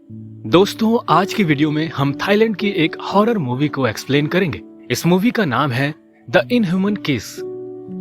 दोस्तों, आज की वीडियो में हम थाईलैंड की एक हॉरर मूवी को एक्सप्लेन करेंगे। इस मूवी का नाम है द इनह्यूमन किस।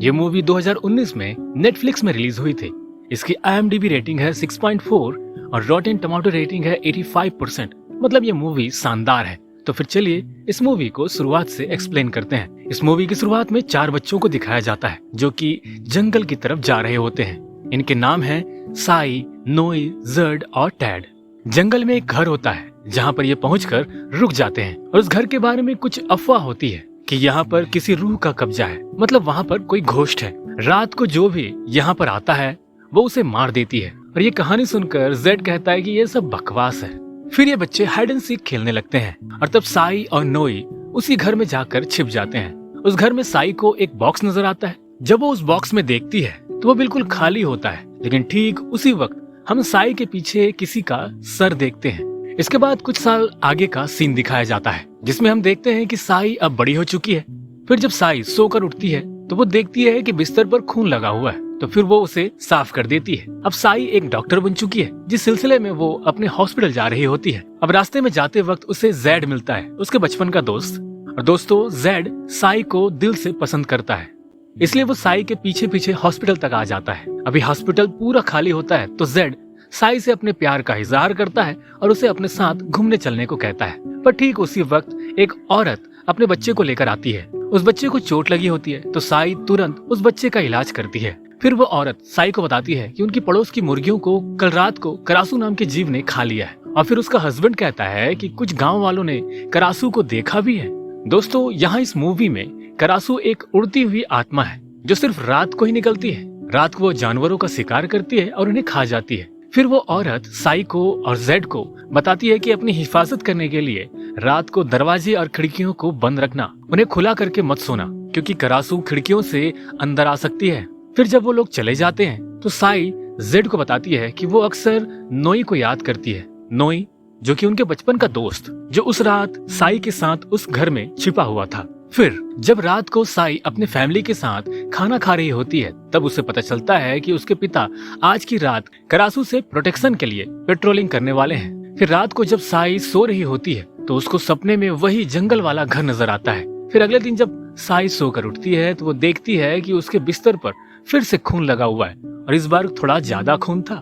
ये मूवी 2019 में नेटफ्लिक्स में रिलीज हुई थी। इसकी IMDb रेटिंग है 6.4 और रॉटेन टमाटो रेटिंग है 85%। मतलब ये मूवी शानदार है। तो फिर चलिए इस मूवी को शुरुआत से एक्सप्लेन करते हैं। इस मूवी की शुरुआत में 4 बच्चों को दिखाया जाता है जो कि जंगल की तरफ जा रहे होते हैं। इनके नाम है साई, नोई, जर्ड और टैड। जंगल में एक घर होता है जहाँ पर ये पहुंचकर रुक जाते हैं और उस घर के बारे में कुछ अफवाह होती है कि यहाँ पर किसी रूह का कब्जा है, मतलब वहाँ पर कोई घोस्ट है। रात को जो भी यहाँ पर आता है वो उसे मार देती है और ये कहानी सुनकर जेड कहता है कि ये सब बकवास है। फिर ये बच्चे हाइड एंड सीक खेलने लगते हैं और तब साई और नोई उसी घर में जाकर छिप जाते हैं। उस घर में साई को एक बॉक्स नजर आता है। जब वो उस बॉक्स में देखती है तो वो बिल्कुल खाली होता है, लेकिन ठीक उसी वक्त हम साई के पीछे किसी का सर देखते हैं। इसके बाद कुछ साल आगे का सीन दिखाया जाता है जिसमें हम देखते हैं कि साई अब बड़ी हो चुकी है। फिर जब साई सोकर उठती है तो वो देखती है कि बिस्तर पर खून लगा हुआ है, तो फिर वो उसे साफ कर देती है। अब साई एक डॉक्टर बन चुकी है, जिस सिलसिले में वो अपने हॉस्पिटल जा रही होती है। अब रास्ते में जाते वक्त उसे जेड मिलता है, उसके बचपन का दोस्त। और दोस्तों, जेड साई को दिल से पसंद करता है, इसलिए वो साई के पीछे पीछे हॉस्पिटल तक आ जाता है। अभी हॉस्पिटल पूरा खाली होता है तो जेड साई से अपने प्यार का इजहार करता है और उसे अपने साथ घूमने चलने को कहता है। पर ठीक उसी वक्त एक औरत अपने बच्चे को लेकर आती है। उस बच्चे को चोट लगी होती है तो साई तुरंत उस बच्चे का इलाज करती है। फिर वो औरत साई को बताती है कि उनकी पड़ोस की मुर्गियों को कल रात को करासू नाम के जीव ने खा लिया है। और फिर उसका हस्बैंड कहता है कि कुछ गाँव वालों ने करासू को देखा भी है। दोस्तों, यहाँ इस मूवी में करासू एक उड़ती हुई आत्मा है जो सिर्फ रात को ही निकलती है। रात को वो जानवरों का शिकार करती है और उन्हें खा जाती है। फिर वो औरत साई को और जेड को बताती है कि अपनी हिफाजत करने के लिए रात को दरवाजे और खिड़कियों को बंद रखना, उन्हें खुला करके मत सोना, क्योंकि करासू खिड़कियों से अंदर आ सकती है। फिर जब वो लोग चले जाते हैं तो साई जेड को बताती है कि वो अक्सर नोई को याद करती है। नोई जो कि उनके बचपन का दोस्त, जो उस रात साई के साथ उस घर में छिपा हुआ था। फिर जब रात को साई अपने फैमिली के साथ खाना खा रही होती है तब उसे पता चलता है कि उसके पिता आज की रात करासू से प्रोटेक्शन के लिए पेट्रोलिंग करने वाले हैं। फिर रात को जब साई सो रही होती है तो उसको सपने में वही जंगल वाला घर नजर आता है। फिर अगले दिन जब साई सोकर उठती है तो वो देखती है कि उसके बिस्तर पर फिर से खून लगा हुआ है और इस बार थोड़ा ज्यादा खून था।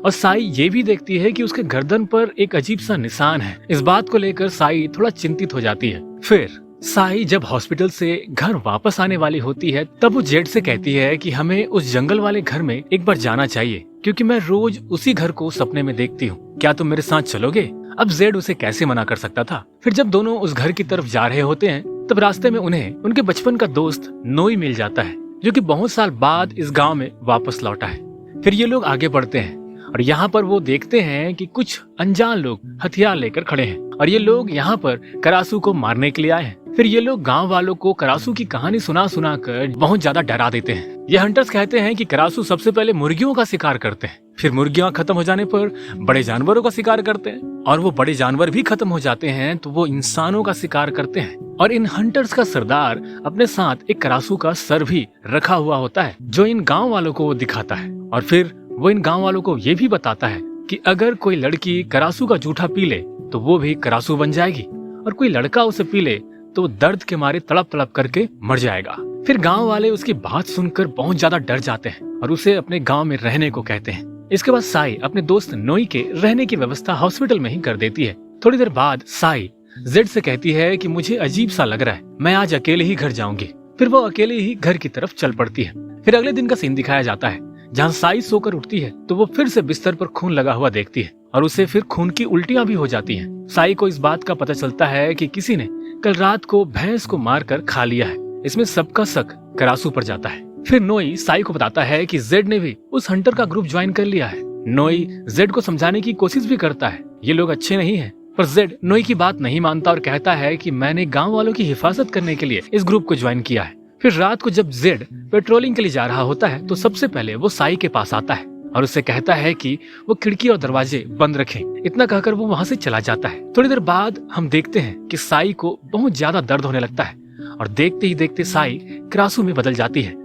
और साई ये भी देखती है कि उसके गर्दन पर एक अजीब सा निशान है। इस बात को लेकर साई थोड़ा चिंतित हो जाती है। फिर साई जब हॉस्पिटल से घर वापस आने वाली होती है तब वो जेड से कहती है कि हमें उस जंगल वाले घर में एक बार जाना चाहिए, क्योंकि मैं रोज उसी घर को सपने में देखती हूँ। क्या तुम मेरे साथ चलोगे? अब जेड उसे कैसे मना कर सकता था। फिर जब दोनों उस घर की तरफ जा रहे होते हैं तब रास्ते में उन्हें उनके बचपन का दोस्त नोई मिल जाता है, जो कि बहुत साल बाद इस गाँव में वापस लौटा है। फिर ये लोग आगे बढ़ते हैं और यहाँ पर वो देखते हैं कि कुछ अनजान लोग हथियार लेकर खड़े हैं और ये लोग यहाँ पर करासू को मारने के लिए आए हैं। फिर ये लोग गांव वालों को करासू की कहानी सुना सुना कर बहुत ज्यादा डरा देते हैं। ये हंटर्स कहते हैं कि करासू सबसे पहले मुर्गियों का शिकार करते हैं, फिर मुर्गियां खत्म हो जाने पर बड़े जानवरों का शिकार करते हैं, और वो बड़े जानवर भी खत्म हो जाते हैं तो वो इंसानों का शिकार करते हैं। और इन हंटर्स का सरदार अपने साथ एक करासू का सर भी रखा हुआ होता है जो इन गाँव वालों को वो दिखाता है। और फिर वो इन गाँव वालों को ये भी बताता है कि अगर कोई लड़की करासू का जूठा पी ले तो वो भी करासू बन जाएगी, और कोई लड़का उसे पी ले तो दर्द के मारे तड़प तड़प करके मर जाएगा। फिर गांव वाले उसकी बात सुनकर बहुत ज्यादा डर जाते हैं और उसे अपने गांव में रहने को कहते हैं। इसके बाद साई अपने दोस्त नोई के रहने की व्यवस्था हॉस्पिटल में ही कर देती है। थोड़ी देर बाद साई जेड से कहती है कि मुझे अजीब सा लग रहा है, मैं आज अकेले ही घर जाऊंगी। फिर वो अकेले ही घर की तरफ चल पड़ती है। फिर अगले दिन का सीन दिखाया जाता है जहाँ साई सोकर उठती है तो वो फिर से बिस्तर पर खून लगा हुआ देखती है और उसे फिर खून की उल्टियां भी हो जाती हैं। साई को इस बात का पता चलता है कि किसी ने कल रात को भैंस को मारकर खा लिया है। इसमें सबका शक करासू पर जाता है। फिर नोई साई को बताता है कि जेड ने भी उस हंटर का ग्रुप ज्वाइन कर लिया है। नोई जेड को समझाने की कोशिश भी करता है, ये लोग अच्छे नहीं हैं, पर जेड नोई की बात नहीं मानता और कहता है कि मैंने गाँव वालों की हिफाजत करने के लिए इस ग्रुप को ज्वाइन किया है। फिर रात को जब जेड पेट्रोलिंग के लिए जा रहा होता है तो सबसे पहले वो साई के पास आता है और उससे कहता है कि वो खिड़की और दरवाजे बंद रखें। इतना कहकर वो वहाँ से चला जाता है। थोड़ी देर बाद हम देखते हैं कि साई को बहुत ज्यादा दर्द होने लगता है और देखते ही देखते साई करासू में बदल जाती है।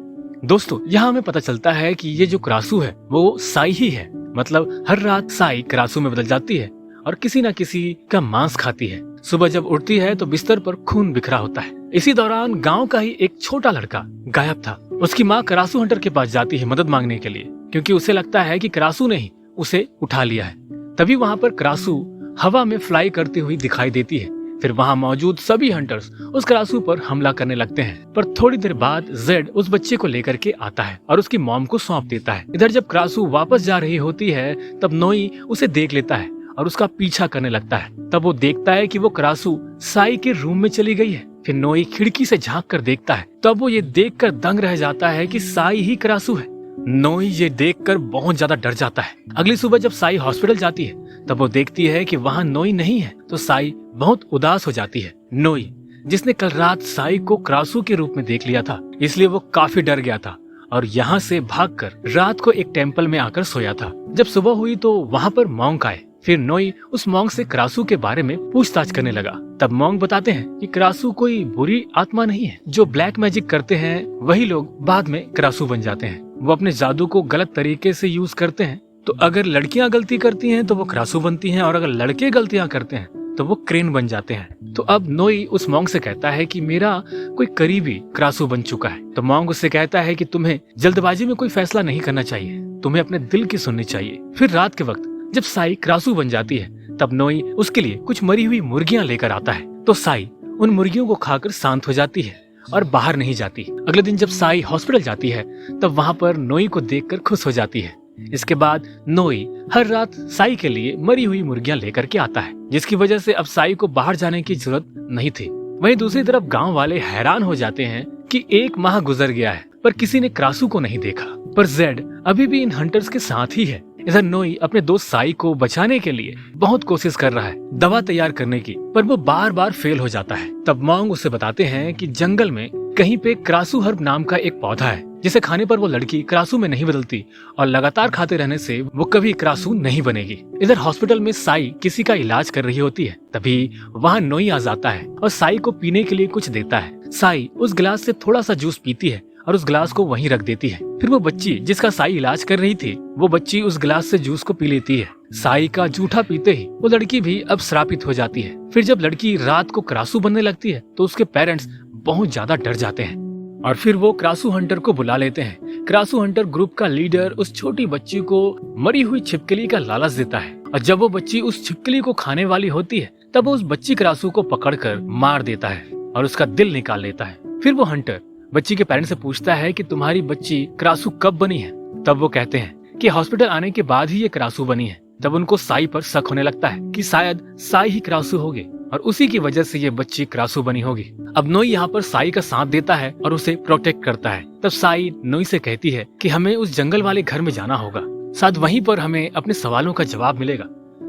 दोस्तों, यहाँ हमें पता चलता है कि ये जो करासू है वो साई ही है। मतलब हर रात साई करासू में बदल जाती है और किसी न किसी का मांस खाती है। सुबह जब उठती है तो बिस्तर पर खून बिखरा होता है। इसी दौरान गांव का ही एक छोटा लड़का गायब था। उसकी माँ करासू हंटर के पास जाती है मदद मांगने के लिए, क्योंकि उसे लगता है कि करासू ने ही उसे उठा लिया है। तभी वहाँ पर करासू हवा में फ्लाई करती हुई दिखाई देती है। फिर वहाँ मौजूद सभी हंटर्स उस करासू पर हमला करने लगते हैं। पर थोड़ी देर बाद जेड उस बच्चे को लेकर के आता है और उसकी मॉम को सौंप देता है। इधर जब करासू वापस जा रही होती है तब नोई उसे देख लेता है और उसका पीछा करने लगता है। तब वो देखता है कि वो करासू साई के रूम में चली गई है। फिर नोई खिड़की से झांक कर देखता है। तब वो ये देख कर दंग रह जाता है कि साई ही करासू है। नोई ये देखकर बहुत ज्यादा डर जाता है। अगली सुबह जब साई हॉस्पिटल जाती है तब वो देखती है कि वहाँ नोई नहीं है, तो साई बहुत उदास हो जाती है। नोई, जिसने कल रात साई को करासू के रूप में देख लिया था, इसलिए वो काफी डर गया था और यहाँ से भागकर रात को एक टेम्पल में आकर सोया था। जब सुबह हुई तो वहाँ पर मॉन्क आए। फिर नोई उस मॉन्क से करासू के बारे में पूछताछ करने लगा। तब मॉन्क बताते हैं कि करासू कोई बुरी आत्मा नहीं है। जो ब्लैक मैजिक करते हैं वही लोग बाद में करासू बन जाते हैं। वो अपने जादू को गलत तरीके से यूज करते हैं। तो अगर लड़कियां गलती करती हैं तो वो करासू बनती हैं, और अगर लड़के गलतियां करते हैं तो वो क्रेन बन जाते हैं। तो अब नोई उस मॉन्क से कहता है कि मेरा कोई करीबी करासू बन चुका है। तो मॉन्क उससे कहता है कि तुम्हें जल्दबाजी में कोई फैसला नहीं करना चाहिए, तुम्हें अपने दिल की सुननी चाहिए। फिर रात के वक्त जब साई करासू बन जाती है तब नोई उसके लिए कुछ मरी हुई मुर्गियां लेकर आता है। तो साई उन मुर्गियों को खाकर शांत हो जाती है और बाहर नहीं जाती। अगले दिन जब साई हॉस्पिटल जाती है तब वहाँ पर नोई को देखकर खुश हो जाती है। इसके बाद नोई हर रात साई के लिए मरी हुई मुर्गियां लेकर के आता है, जिसकी वजह से अब साई को बाहर जाने की जरूरत नहीं थी। वहीं दूसरी तरफ गांव वाले हैरान हो जाते हैं कि 1 माह गुजर गया है पर किसी ने करासू को नहीं देखा। पर जेड अभी भी इन हंटर्स के साथ ही है। इधर नोई अपने दोस्त साई को बचाने के लिए बहुत कोशिश कर रहा है दवा तैयार करने की, पर वो बार बार फेल हो जाता है। तब मॉन्ग उसे बताते हैं कि जंगल में कहीं पे करासू हर्ब नाम का एक पौधा है, जिसे खाने पर वो लड़की करासू में नहीं बदलती और लगातार खाते रहने से वो कभी करासू नहीं बनेगी। इधर हॉस्पिटल में साई किसी का इलाज कर रही होती है। तभी वहाँ नोई आ जाता है और साई को पीने के लिए कुछ देता है। साई उस गिलास से थोड़ा सा जूस पीती है और उस गिलास को वहीं रख देती है। फिर वो बच्ची जिसका साई इलाज कर रही थी, वो बच्ची उस गिलास से जूस को पी लेती है। साई का जूठा पीते ही वो लड़की भी अब श्रापित हो जाती है। फिर जब लड़की रात को करासू बनने लगती है तो उसके पेरेंट्स बहुत ज्यादा डर जाते हैं और फिर वो करासू हंटर को बुला लेते हैं। करासू हंटर ग्रुप का लीडर उस छोटी बच्ची को मरी हुई छिपकली का लालच देता है और जब वो बच्ची उस छिपकली को खाने वाली होती है तब वो उस बच्ची करासू को पकड़कर मार देता है और उसका दिल निकाल लेता है। फिर वो हंटर बच्ची के पेरेंट्स से पूछता है कि तुम्हारी बच्ची करासू कब बनी है। तब वो कहते हैं कि हॉस्पिटल आने के बाद ही ये करासू बनी है। तब उनको साई पर शक होने लगता है कि शायद साई ही करासू होगी और उसी की वजह से ये बच्ची करासू बनी होगी। अब नोई यहाँ पर साई का साथ देता है और उसे प्रोटेक्ट करता है। तब साई नोई से कहती है कि हमें उस जंगल वाले घर में जाना होगा, शायद वहीं पर हमें अपने सवालों का जवाब मिलेगा,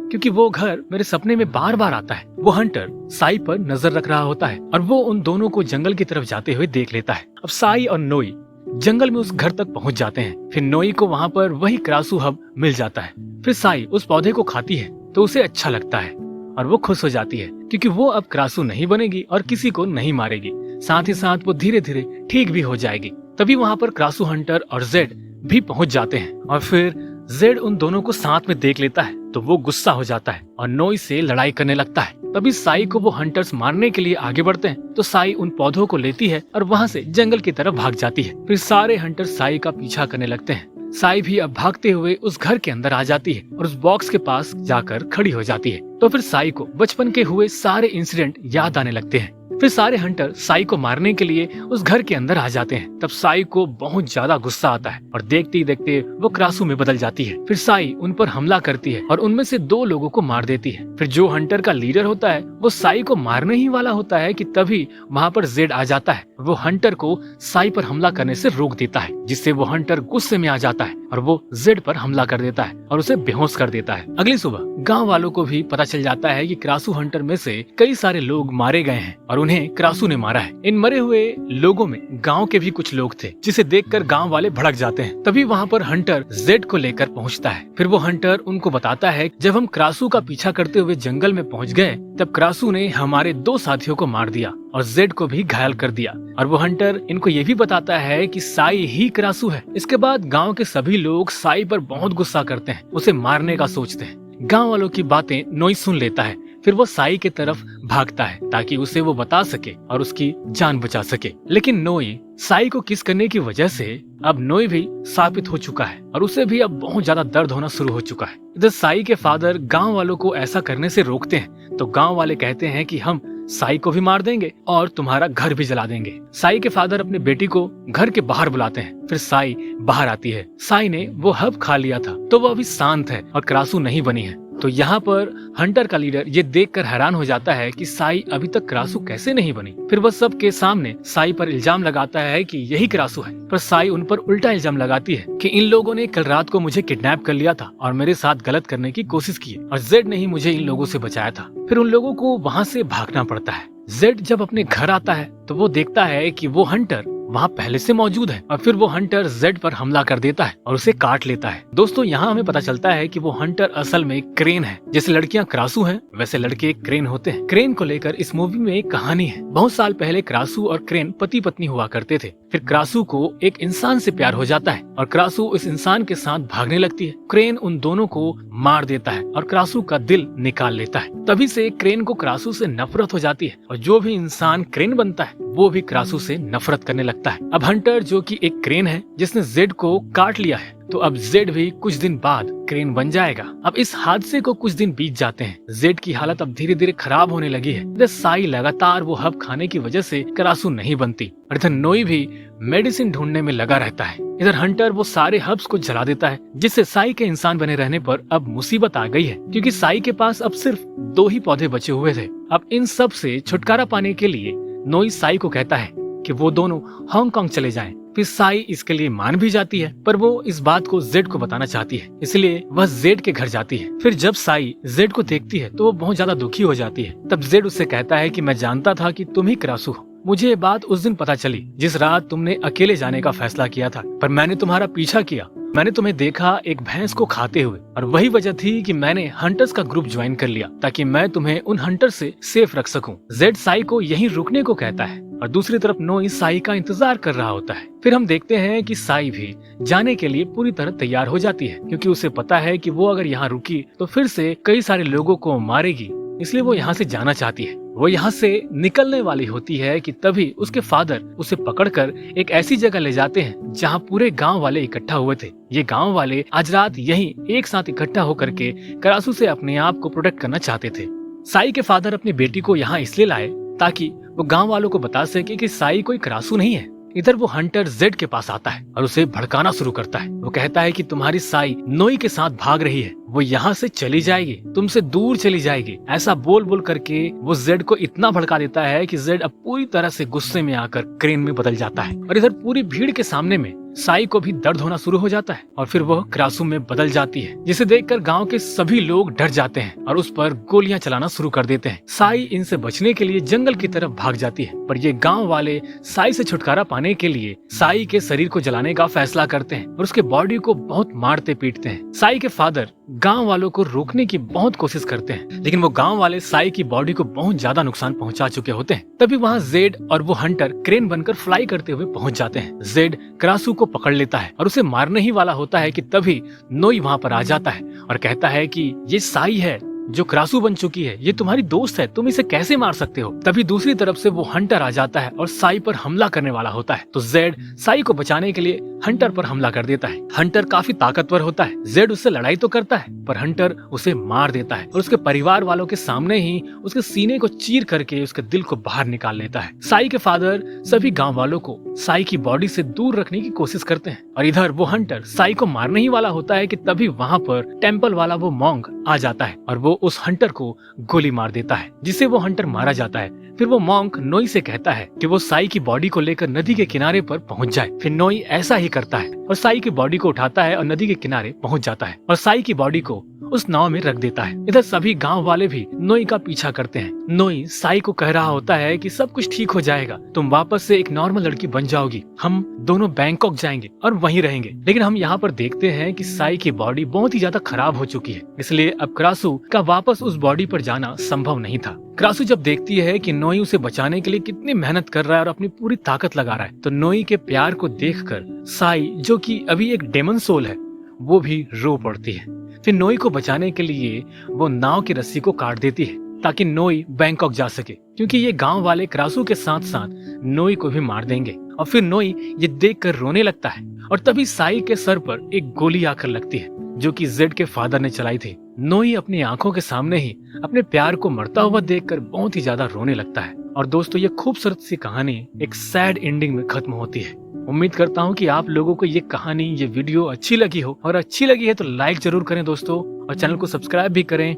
क्योंकि वो घर मेरे सपने में बार बार आता है। वो हंटर साई पर नजर रख रहा होता है और वो उन दोनों को जंगल की तरफ जाते हुए देख लेता है। अब साई और नोई जंगल में उस घर तक पहुंच जाते हैं। फिर नोई को वहाँ पर वही करासू हब मिल जाता है। फिर साई उस पौधे को खाती है तो उसे अच्छा लगता है और वो खुश हो जाती है, क्योंकि वो अब करासू नहीं बनेगी और किसी को नहीं मारेगी। साथ ही साथ वो धीरे धीरे ठीक भी हो जाएगी। तभी वहाँ पर करासू हंटर और जेड भी पहुंच जाते हैं और फिर जेड उन दोनों को साथ में देख लेता है तो वो गुस्सा हो जाता है और नोई से लड़ाई करने लगता है। तभी साई को वो हंटर्स मारने के लिए आगे बढ़ते हैं तो साई उन पौधों को लेती है और वहाँ से जंगल की तरफ भाग जाती है। फिर सारे हंटर्स साई का पीछा करने लगते हैं। साई भी अब भागते हुए उस घर के अंदर आ जाती है और उस बॉक्स के पास जाकर खड़ी हो जाती है। तो फिर साई को बचपन के हुए सारे इंसिडेंट याद आने लगते हैं। फिर सारे हंटर साई को मारने के लिए उस घर के अंदर आ जाते हैं। तब साई को बहुत ज्यादा गुस्सा आता है और देखते ही देखते वो करासू में बदल जाती है। फिर साई उन पर हमला करती है और उनमें से 2 लोगों को मार देती है। फिर जो हंटर का लीडर होता है वो साई को मारने ही वाला होता है कि तभी वहाँ पर जेड आ जाता है। वो हंटर को साई पर हमला करने से रोक देता है, जिससे वो हंटर गुस्से में आ जाता है और वो जेड पर हमला कर देता है और उसे बेहोश कर देता है। अगली सुबह गांव वालों को भी पता चल जाता है कि करासू हंटर में से कई सारे लोग मारे गए हैं और उन्हें करासू ने मारा है। इन मरे हुए लोगों में गांव के भी कुछ लोग थे, जिसे देखकर गांव वाले भड़क जाते हैं। तभी वहाँ पर हंटर जेड को लेकर पहुँचता है। फिर वो हंटर उनको बताता है जब हम करासू का पीछा करते हुए जंगल में पहुँच गए तब करासू ने हमारे 2 साथियों को मार दिया और जेड को भी घायल कर दिया। और वो हंटर इनको ये भी बताता है कि साई ही करासू है। इसके बाद गांव के सभी लोग साई पर बहुत गुस्सा करते हैं, उसे मारने का सोचते हैं। गांव वालों की बातें नोई सुन लेता है। फिर वो साई की तरफ भागता है ताकि उसे वो बता सके और उसकी जान बचा सके। लेकिन नोई साई को किस करने की वजह से अब नोई भी साबित हो चुका है और उसे भी अब बहुत ज्यादा दर्द होना शुरू हो चुका है। इधर साई के फादर गांव वालों को ऐसा करने से रोकते हैं तो गांव वाले कहते हैं कि हम साई को भी मार देंगे और तुम्हारा घर भी जला देंगे। साई के फादर अपनी बेटी को घर के बाहर बुलाते हैं। फिर साई बाहर आती है। साई ने वो हब खा लिया था तो वो अभी शांत है और क्रासू नहीं बनी है। तो यहाँ पर हंटर का लीडर ये देखकर हैरान हो जाता है कि साई अभी तक क्रासू कैसे नहीं बनी। फिर वह सबके सामने साई पर इल्जाम लगाता है कि यही क्रासू है, पर साई उन पर उल्टा इल्जाम लगाती है कि इन लोगों ने कल रात को मुझे किडनैप कर लिया था और मेरे साथ गलत करने की कोशिश की और जेड ने ही मुझे इन लोगों से बचाया था। फिर उन लोगों को वहाँ से भागना पड़ता है। जेड जब अपने घर आता है तो वो देखता है कि वो हंटर वहाँ पहले से मौजूद है और फिर वो हंटर जेड पर हमला कर देता है और उसे काट लेता है। दोस्तों यहाँ हमें पता चलता है कि वो हंटर असल में क्रेन है। जैसे लड़कियाँ क्रासू हैं वैसे लड़के क्रेन होते हैं। क्रेन को लेकर इस मूवी में एक कहानी है। बहुत साल पहले क्रासू और क्रेन पति पत्नी हुआ करते थे। फिर क्रासू को एक इंसान से प्यार हो जाता है और क्रासू इस इंसान के साथ भागने लगती है। क्रेन उन दोनों को मार देता है और क्रासू का दिल निकाल लेता है। तभी से क्रेन को क्रासू से नफरत हो जाती है और जो भी इंसान क्रेन बनता है वो भी क्रासू से नफरत करने लगता है। अब हंटर जो कि एक क्रेन है जिसने जेड को काट लिया है तो अब जेड भी कुछ दिन बाद क्रेन बन जाएगा। अब इस हादसे को कुछ दिन बीत जाते हैं। जेड की हालत अब धीरे धीरे खराब होने लगी है। इधर साई लगातार वो हब खाने की वजह से क्रासू नहीं बनती और इधर नोई भी मेडिसिन ढूंढने में लगा रहता है। इधर हंटर वो सारे हब्स को जला देता है जिससे साई के इंसान बने रहने पर अब मुसीबत आ गई है क्योंकि साई के पास अब सिर्फ 2 ही पौधे बचे हुए थे। अब इन सब से छुटकारा पाने के लिए नोई साई को कहता है कि वो दोनों हांगकांग चले जाएं। फिर साई इसके लिए मान भी जाती है पर वो इस बात को जेड को बताना चाहती है इसलिए वह जेड के घर जाती है। फिर जब साई जेड को देखती है तो वो बहुत ज्यादा दुखी हो जाती है। तब जेड उससे कहता है कि मैं जानता था कि तुम ही क्रासू हो। मुझे ये बात उस दिन पता चली जिस रात तुमने अकेले जाने का फैसला किया था, पर मैंने तुम्हारा पीछा किया। मैंने तुम्हें देखा एक भैंस को खाते हुए और वही वजह थी कि मैंने हंटर्स का ग्रुप ज्वाइन कर लिया ताकि मैं तुम्हें उन हंटर से सेफ रख सकूं। जेड साई को यहीं रुकने को कहता है और दूसरी तरफ नोई साई का इंतजार कर रहा होता है। फिर हम देखते हैं कि साई भी जाने के लिए पूरी तरह तैयार हो जाती है क्योंकि उसे पता है कि वो अगर यहाँ रुकी तो फिर से कई सारे लोगों को मारेगी, इसलिए वो यहाँ से जाना चाहती है। वो यहाँ से निकलने वाली होती है कि तभी उसके फादर उसे पकड़कर एक ऐसी जगह ले जाते हैं जहाँ पूरे गांव वाले इकट्ठा हुए थे। ये गांव वाले आज रात यहीं एक साथ इकट्ठा होकर के क्रासू से अपने आप को प्रोटेक्ट करना चाहते थे। साई के फादर अपनी बेटी को यहाँ इसलिए लाए ताकि वो गांव वालों को बता सके कि साई कोई क्रासू नहीं है। इधर वो हंटर जेड के पास आता है और उसे भड़काना शुरू करता है। वो कहता है कि तुम्हारी साई नोई के साथ भाग रही है, वो यहाँ से चली जाएगी, तुमसे दूर चली जाएगी। ऐसा बोल बोल करके वो जेड को इतना भड़का देता है कि जेड अब पूरी तरह से गुस्से में आकर क्रेन में बदल जाता है और इधर पूरी भीड़ के सामने में साई को भी दर्द होना शुरू हो जाता है और फिर वह क्रासू में बदल जाती है, जिसे देखकर गांव के सभी लोग डर जाते हैं और उस पर गोलियां चलाना शुरू कर देते हैं। साई इनसे बचने के लिए जंगल की तरफ भाग जाती है, पर ये गांव वाले साई से छुटकारा पाने के लिए साई के शरीर को जलाने का फैसला करते हैं और उसके बॉडी को बहुत मारते पीटते हैं। साई के फादर गांव वालों को रोकने की बहुत कोशिश करते हैं, लेकिन वो गांव वाले साई की बॉडी को बहुत ज्यादा नुकसान पहुंचा चुके होते हैं। तभी वहाँ जेड और वो हंटर क्रेन बनकर फ्लाई करते हुए पहुंच जाते हैं। जेड क्रासू को पकड़ लेता है और उसे मारने ही वाला होता है कि तभी नोई वहाँ पर आ जाता है और कहता है कि ये साई है जो क्रासू बन चुकी है, ये तुम्हारी दोस्त है, तुम इसे कैसे मार सकते हो। तभी दूसरी तरफ से वो हंटर आ जाता है और साई पर हमला करने वाला होता है, तो जेड साई को बचाने के लिए हंटर पर हमला कर देता है। हंटर काफी ताकतवर होता है, जेड उससे लड़ाई तो करता है पर हंटर उसे मार देता है और उसके परिवार वालों के सामने ही उसके सीने को चीर करके उसके दिल को बाहर निकाल लेता है। साई के फादर सभी गाँव वालों को साई की बॉडी से दूर रखने की कोशिश करते हैं और इधर वो हंटर साई को मारने ही वाला होता है कि तभी वहाँ पर टेम्पल वाला वो मॉन्क आ जाता है और वो उस हंटर को गोली मार देता है, जिससे वो हंटर मारा जाता है। फिर वो मॉन्क नोई से कहता है कि वो साई की बॉडी को लेकर नदी के किनारे पर पहुंच जाए। फिर नोई ऐसा ही करता है और साई की बॉडी को उठाता है और नदी के किनारे पहुंच जाता है और साई की बॉडी को उस नाव में रख देता है। इधर सभी गांव वाले भी नोई का पीछा करते हैं। नोई साई को कह रहा होता है कि सब कुछ ठीक हो जाएगा, तुम वापस से एक नॉर्मल लड़की बन जाओगी, हम दोनों बैंकॉक जाएंगे और वहीं रहेंगे। लेकिन हम यहाँ पर देखते हैं कि साई की बॉडी बहुत ही ज्यादा खराब हो चुकी है, इसलिए अब क्रासू का वापस उस बॉडी पर जाना संभव नहीं था। क्रासू जब देखती है कि नोई उसे बचाने के लिए कितनी मेहनत कर रहा है और अपनी पूरी ताकत लगा रहा है, तो नोई के प्यार को देखकर साई, जो कि अभी एक डेमन सोल है, वो भी रो पड़ती है। फिर नोई को बचाने के लिए वो नाव की रस्सी को काट देती है ताकि नोई बैंकॉक जा सके, क्योंकि ये गांव वाले क्रासू के साथ साथ नोई को भी मार देंगे। और फिर नोई ये देखकर रोने लगता है और तभी साई के सर पर एक गोली आकर लगती है जो कि जेड के फादर ने चलाई थी। नोई अपनी आंखों के सामने ही अपने प्यार को मरता हुआ देखकर बहुत ही ज्यादा रोने लगता है। और दोस्तों, ये खूबसूरत सी कहानी एक सैड एंडिंग में खत्म होती है। उम्मीद करता हूँ कि आप लोगों को ये कहानी, ये वीडियो अच्छी लगी हो, और अच्छी लगी है तो लाइक जरूर करें दोस्तों, और चैनल को सब्सक्राइब भी करें